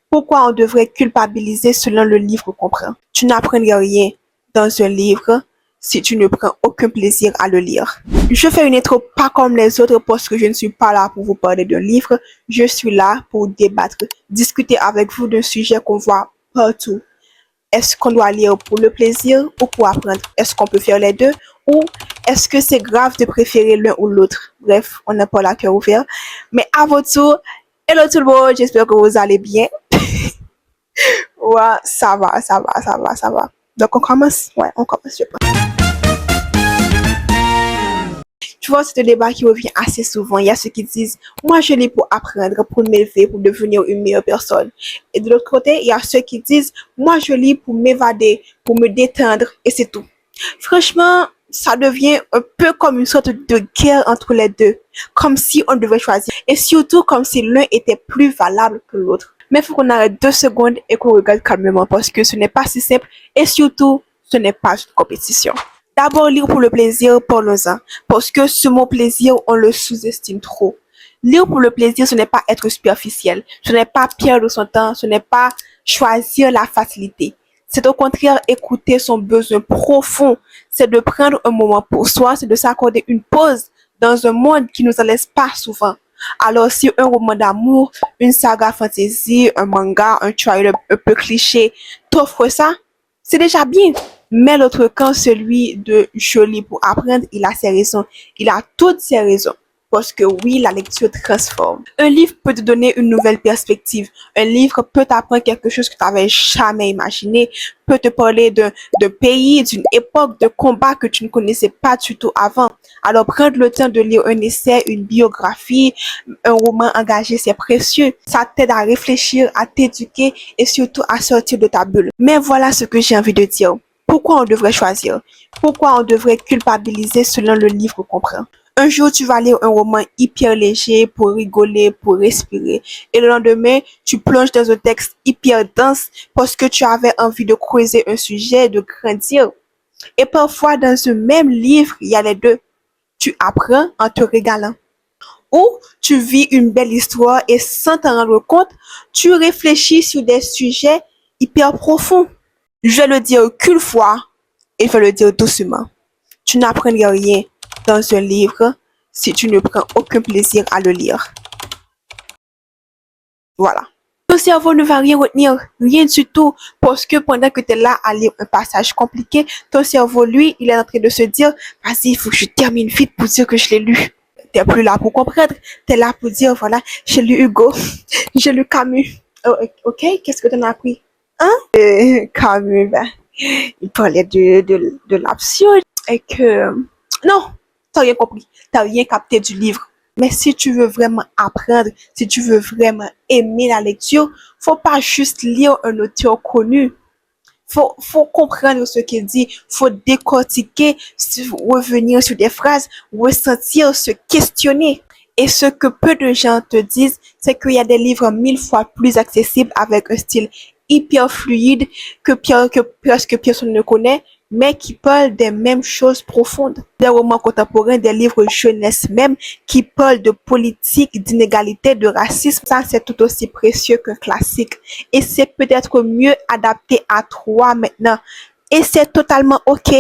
Pourquoi on devrait culpabiliser selon le livre qu'on prend? Tu n'apprendrais rien dans un livre si tu ne prends aucun plaisir à le lire. Je fais une intro pas comme les autres parce que je ne suis pas là pour vous parler d'un livre. Je suis là pour débattre, discuter avec vous d'un sujet qu'on voit partout. Est-ce qu'on doit lire pour le plaisir ou pour apprendre? Est-ce qu'on peut faire les deux? Ou est-ce que c'est grave de préférer l'un ou l'autre? Bref, on n'a pas la cœur ouvert. Mais à votre tour, hello tout le monde, j'espère que vous allez bien. Ouais, ça va. Donc on commence? Ouais, on commence, je pense. Tu vois, c'est un débat qui revient assez souvent. Il y a ceux qui disent, moi je lis pour apprendre, pour m'élever, pour devenir une meilleure personne. Et de l'autre côté, il y a ceux qui disent, moi je lis pour m'évader, pour me détendre, et c'est tout. Franchement, ça devient un peu comme une sorte de guerre entre les deux, comme si on devait choisir, et surtout comme si l'un était plus valable que l'autre. Mais il faut qu'on arrête 2 secondes et qu'on regarde calmement parce que ce n'est pas si simple et surtout, ce n'est pas une compétition. D'abord, lire pour le plaisir, parlons-en. Parce que ce mot plaisir, on le sous-estime trop. Lire pour le plaisir, ce n'est pas être superficiel. Ce n'est pas perdre son temps. Ce n'est pas choisir la facilité. C'est au contraire écouter son besoin profond. C'est de prendre un moment pour soi. C'est de s'accorder une pause dans un monde qui nous en laisse pas souvent. Alors, si un roman d'amour, une saga fantasy, un manga, un trailer un peu cliché t'offre ça, c'est déjà bien. Mais l'autre camp, celui de je lis pour apprendre, il a ses raisons. Il a toutes ses raisons. Parce que oui, la lecture transforme. Un livre peut te donner une nouvelle perspective. Un livre peut t'apprendre quelque chose que tu n'avais jamais imaginé. Peut te parler d'un pays, d'une époque, de combat que tu ne connaissais pas du tout avant. Alors, prendre le temps de lire un essai, une biographie, un roman engagé, c'est précieux. Ça t'aide à réfléchir, à t'éduquer et surtout à sortir de ta bulle. Mais voilà ce que j'ai envie de dire. Pourquoi on devrait choisir? Pourquoi on devrait culpabiliser selon le livre qu'on prend? Un jour, tu vas lire un roman hyper léger pour rigoler, pour respirer. Et le lendemain, tu plonges dans un texte hyper dense parce que tu avais envie de creuser un sujet, de grandir. Et parfois, dans ce même livre, il y a les deux. Tu apprends en te régalant. Ou tu vis une belle histoire et sans t'en rendre compte, tu réfléchis sur des sujets hyper profonds. Je vais le dire qu'une fois et je vais le dire doucement. Tu n'apprendras rien dans un livre si tu ne prends aucun plaisir à le lire. Voilà. Ton cerveau ne va rien retenir, rien du tout, parce que pendant que tu es là à lire un passage compliqué, ton cerveau, lui, il est en train de se dire, vas-y, il faut que je termine vite pour dire que je l'ai lu. Tu n'es plus là pour comprendre, tu es là pour dire, voilà, j'ai lu Hugo, j'ai lu Camus. Oh, ok, qu'est-ce que tu en as appris? Hein? Camus, ben, il parlait de l'absurde et que... Non, t'as rien compris, t'as rien capté du livre. Mais si tu veux vraiment apprendre, si tu veux vraiment aimer la lecture, faut pas juste lire un auteur connu. Faut comprendre ce qu'il dit, faut décortiquer, revenir sur des phrases, ressentir, se questionner. Et ce que peu de gens te disent, c'est qu'il y a des livres 1000 fois plus accessibles avec un style hyper fluide que presque personne ne connaît, mais qui parlent des mêmes choses profondes. Des romans contemporains, des livres jeunesse même, qui parlent de politique, d'inégalité, de racisme. Ça, c'est tout aussi précieux qu'un classique. Et c'est peut-être mieux adapté à toi maintenant. Et c'est totalement OK.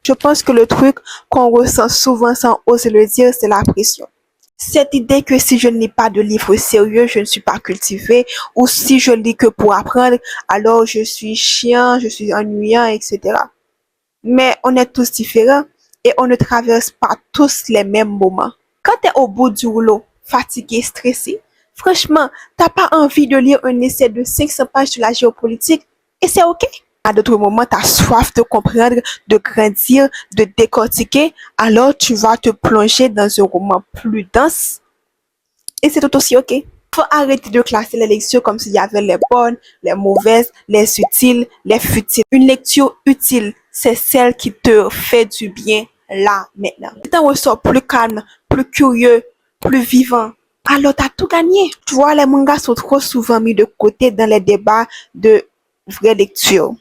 Je pense que le truc qu'on ressent souvent sans oser le dire, c'est la pression. Cette idée que si je ne lis pas de livres sérieux, je ne suis pas cultivée, ou si je lis que pour apprendre, alors je suis chiant, je suis ennuyant, etc. Mais on est tous différents et on ne traverse pas tous les mêmes moments. Quand tu es au bout du rouleau, fatigué, stressé, franchement, t'as pas envie de lire un essai de 500 pages sur la géopolitique et c'est OK. À d'autres moments, tu as soif de comprendre, de grandir, de décortiquer, alors tu vas te plonger dans un roman plus dense et c'est tout aussi OK. Faut arrêter de classer les lectures comme s'il y avait les bonnes, les mauvaises, les utiles, les futiles. Une lecture utile, c'est celle qui te fait du bien là, maintenant. Tu t'en ressors plus calme, plus curieux, plus vivant. Alors, t'as tout gagné. Tu vois, les mangas sont trop souvent mis de côté dans les débats de vraie lecture.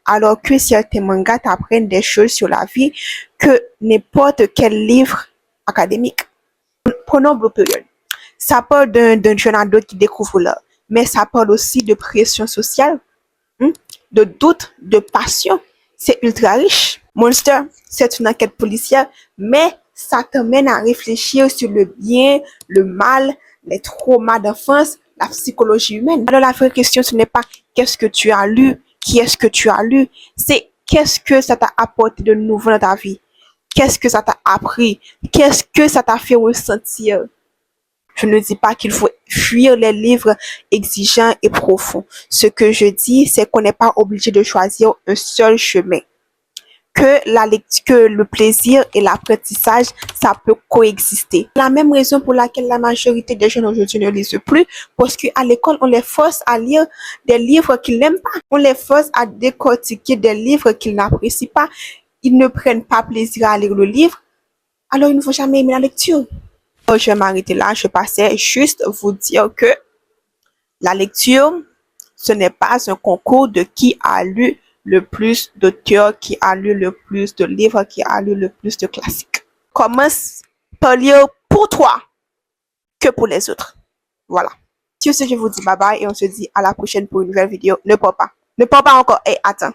Alors que certains mangas t'apprennent des choses sur la vie que n'importe quel livre académique. Prenons Blue Period. Ça parle d'un jeune ado qui découvre l'art. mais ça parle aussi de pression sociale, de doute, de passion. C'est ultra riche. Monster, c'est une enquête policière, mais ça t'amène à réfléchir sur le bien, le mal, les traumas d'enfance, la psychologie humaine. Alors la vraie question, ce n'est pas qu'est-ce que tu as lu, qui est-ce que tu as lu, c'est qu'est-ce que ça t'a apporté de nouveau dans ta vie. Qu'est-ce que ça t'a appris? Qu'est-ce que ça t'a fait ressentir? Je ne dis pas qu'il faut fuir les livres exigeants et profonds. Ce que je dis, c'est qu'on n'est pas obligé de choisir un seul chemin. Que la lecture, que le plaisir et l'apprentissage, ça peut coexister. La même raison pour laquelle la majorité des jeunes aujourd'hui ne lisent plus, parce qu'à l'école, on les force à lire des livres qu'ils n'aiment pas. On les force à décortiquer des livres qu'ils n'apprécient pas. Ils ne prennent pas plaisir à lire le livre, alors ils ne vont jamais aimer la lecture. Je vais m'arrêter là. Je passais juste vous dire que la lecture, ce n'est pas un concours de qui a lu le plus d'auteurs, qui a lu le plus de livres, qui a lu le plus de classiques. Commence par lire pour toi que pour les autres. Voilà. Sur ce, je vous dis bye bye et on se dit à la prochaine pour une nouvelle vidéo. Ne pars pas. Ne pars pas encore. Hey, attends.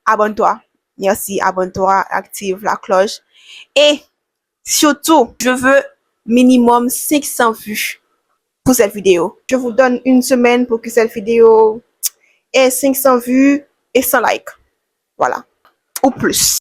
Abonne-toi. Merci. Abonne-toi. Active la cloche. Et surtout, je veux minimum 500 vues pour cette vidéo. Je vous donne une semaine pour que cette vidéo ait 500 vues et 100 likes. Voilà. Ou plus.